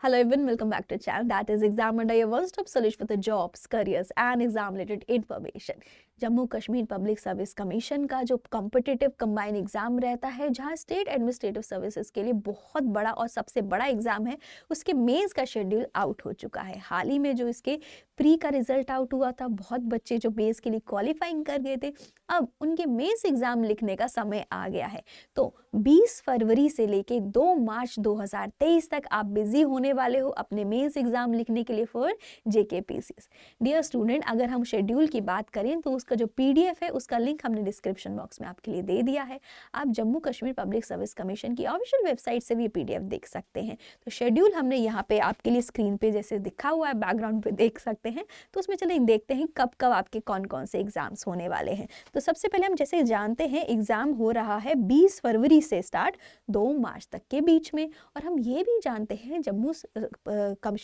Hello everyone, welcome back to the channel that is Exam Adda, your one-stop solution for the jobs, careers and exam-related information. Jammu Kashmir public service commission का जो competitive combine exam रहता है, जहां state administrative services के लिए बहुत बड़ा और सबसे बड़ा एग्जाम है, उसके मेंस का शेड्यूल आउट हो चुका है। हाल ही में जो इसके प्री का रिजल्ट आउट हुआ था, बहुत बच्चे जो मेंस के लिए क्वालिफाइंग कर गए थे, अब उनके मेंस एग्जाम लिखने का समय आ गया है। तो 20 फरवरी से लेके 2 मार्च 2023 तक आप बिजी होने वाले हो अपने मेंस एग्जाम लिखने के लिए फॉर जेकेपीसीएस। डियर स्टूडेंट, अगर हम शेड्यूल की बात करें तो उसका जो पीडीएफ है उसका लिंक हमने डिस्क्रिप्शन बॉक्स में आपके लिए दे दिया है। आप Jammu Kashmir public service commission की ऑफिशियल वेबसाइट से भी पीडीएफ देख सकते हैं। तो शेड्यूल हमने यहाँ पे आपके लिए स्क्रीन पे जैसे दिखा हुआ है, बैकग्राउंड पे देख सकते हैं। तो उसमें चले देखते हैं कब कब आपके कौन कौन से एग्जाम्स होने वाले हैं। तो सबसे पहले हम जैसे जानते हैं एग्जाम हो रहा है 20 फरवरी से स्टार्ट 2 मार्च तक के बीच में। और हम ये भी जानते हैं Jammu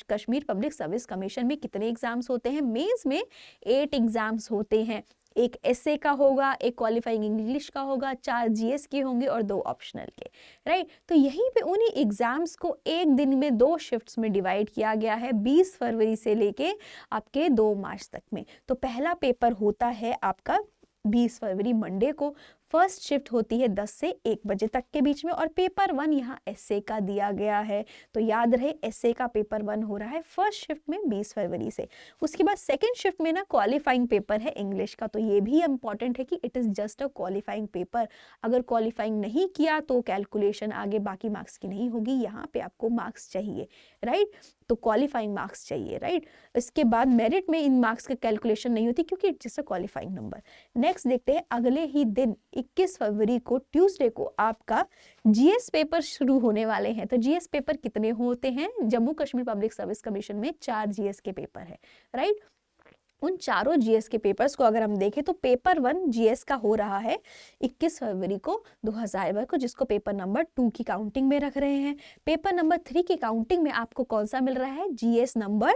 Kashmir public service commission में कितने एग्जाम्स होते हैं। मेंस में 8 एग्जाम्स होते हैं, एक एसए का होगा, एक क्वालिफाइंग इंग्लिश का होगा, 4 जीएस के होंगे और 2 ऑप्शनल के। राइट, तो यहीं पे उन्हीं एग्जाम्स को एक दिन में 2 शिफ्ट्स में डिवाइड किया गया है 20 फरवरी से लेके आपके 2 मार्च तक में। तो पहला पेपर होता है आपका 20 फरवरी मंडे को, फर्स्ट शिफ्ट होती है 10 से 1 बजे तक के बीच में। और पेपर 1 यहाँ एसए का दिया गया है, तो याद रहे एसए का पेपर 1 हो रहा है फर्स्ट शिफ्ट में 20 फरवरी से। उसके बाद सेकंड शिफ्ट में ना क्वालिफाइंग पेपर है इंग्लिश का। तो ये भी इंपॉर्टेंट है कि it is just a qualifying paper. अगर क्वालिफाइंग नहीं किया तो कैलकुलेशन आगे बाकी मार्क्स की नहीं होगी, यहाँ पे आपको मार्क्स चाहिए। राइट, तो क्वालिफाइंग मार्क्स चाहिए। राइट, इसके बाद मेरिट में इन मार्क्स का कैलकुलेशन नहीं होती क्योंकि it's just a qualifying number. Next देखते हैं, अगले ही दिन 21 फरवरी को ट्यूसडे को आपका जीएस पेपर शुरू होने वाले हैं। तो जीएस पेपर कितने होते हैं? Jammu Kashmir public service commission में 4 जीएस के पेपर है। राइट, उन चारों जीएस के पेपर्स को अगर हम देखें तो पेपर 1 जीएस का हो रहा है 21 फरवरी को 2022 को, जिसको पेपर नंबर 2 की काउंटिंग में रख रहे हैं। पेपर नंबर 3 की काउंटिंग में आपको कौन सा मिल रहा है? जीएस नंबर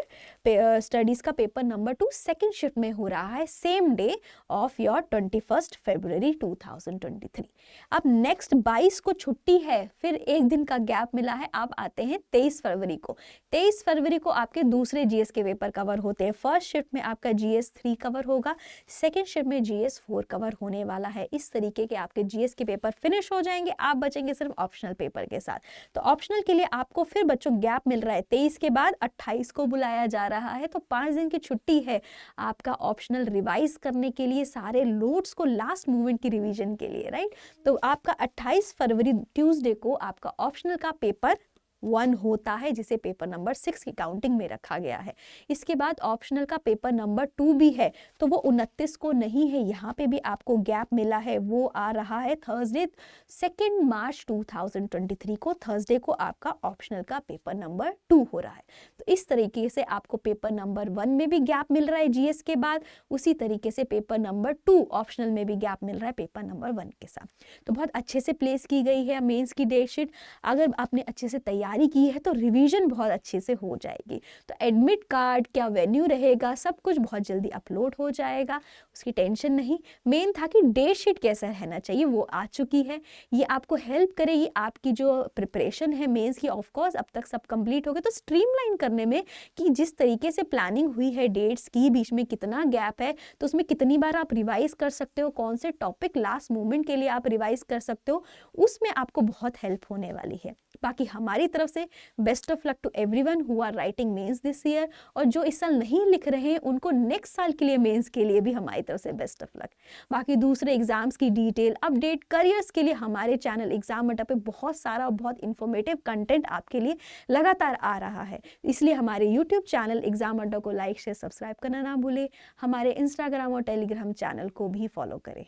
स्टडीज का पेपर नंबर 2 सेकेंड शिफ्ट में हो रहा है, सेम डे ऑफ योर 21 फरवरी 2023। अब नेक्स्ट 22 को छुट्टी है, फिर एक दिन का गैप मिला है। आप आते हैं 23 फरवरी को। 23 फरवरी को आपके दूसरे जीएस के पेपर कवर होते हैं। फर्स्ट शिफ्ट में आपका जीएस 3 कवर होगा, सेकेंड शिफ्ट में जीएस 4 कवर होने वाला है। इस तरीके के आपके जीएस के पेपर फिनिश हो जाएंगे, आप बचेंगे सिर्फ ऑप्शनल पेपर के साथ। तो ऑप्शनल के लिए आपको फिर बच्चों गैप मिल रहा है, 23 के बाद 28 को बुलाया जा रहा है। तो 5 दिन की छुट्टी है आपका ऑप्शनल रिवाइज करने के लिए, सारे नोट्स को लास्ट मोमेंट की रिवीजन के लिए। राइट, तो आपका 28 फरवरी ट्यूसडे को आपका ऑप्शनल का पेपर 1 होता है, जिसे पेपर नंबर 6 की काउंटिंग में रखा गया है। इसके बाद ऑप्शनल का पेपर नंबर 2 भी है, तो वो 29 को नहीं है, यहाँ पे भी आपको गैप मिला है। वो आ रहा है थर्सडे 2 मार्च 2023 को। थर्सडे को आपका ऑप्शनल का पेपर नंबर 2 हो रहा है। तो इस तरीके से आपको पेपर नंबर 1 में भी गैप मिल रहा है जीएस के बाद, उसी तरीके से पेपर नंबर 2 ऑप्शनल में भी गैप मिल रहा है पेपर नंबर 1 के साथ। तो बहुत अच्छे से प्लेस की गई है मेंस की डेट शीट। अगर आपने अच्छे से तैयारी की है तो रिवीजन बहुत अच्छे से हो जाएगी। तो एडमिट कार्ड क्या वेन्यू रहेगा, सब कुछ बहुत जल्दी अपलोड हो जाएगा, उसकी टेंशन नहीं। मेन था कि डेट शीट कैसा रहना चाहिए, वो आ चुकी है। ये आपको हेल्प करेगी आपकी जो प्रिपरेशन है मेंस की। ऑफ कोर्स अब तक सब कंप्लीट हो गए, तो स्ट्रीमलाइन करने में कि जिस तरीके से प्लानिंग हुई है डेट्स की, बीच में कितना गैप है, तो उसमें कितनी बार आप रिवाइज कर सकते हो, कौन से टॉपिक लास्ट मोमेंट के लिए आप रिवाइज कर सकते हो, उसमें आपको बहुत हेल्प होने वाली है। बाकी हमारी तरफ से best of luck to everyone who are writing mains this year, और जो इस साल नहीं लिख रहे हैं उनको नेक्स्ट साल के लिए मेंस के लिए भी हमारी तरफ से बेस्ट ऑफ लक। बाकी दूसरे एग्जाम्स की डिटेल अपडेट करियर्स के लिए हमारे चैनल एग्जाम अड्डा पे बहुत सारा और बहुत इंफॉर्मेटिव कंटेंट आपके लिए लगातार आ रहा है। इसलिए हमारे यूट्यूब चैनल एग्जाम अड्डा को लाइक शेयर सब्सक्राइब करना ना भूलें। हमारे इंस्टाग्राम और टेलीग्राम चैनल को भी फॉलो करें।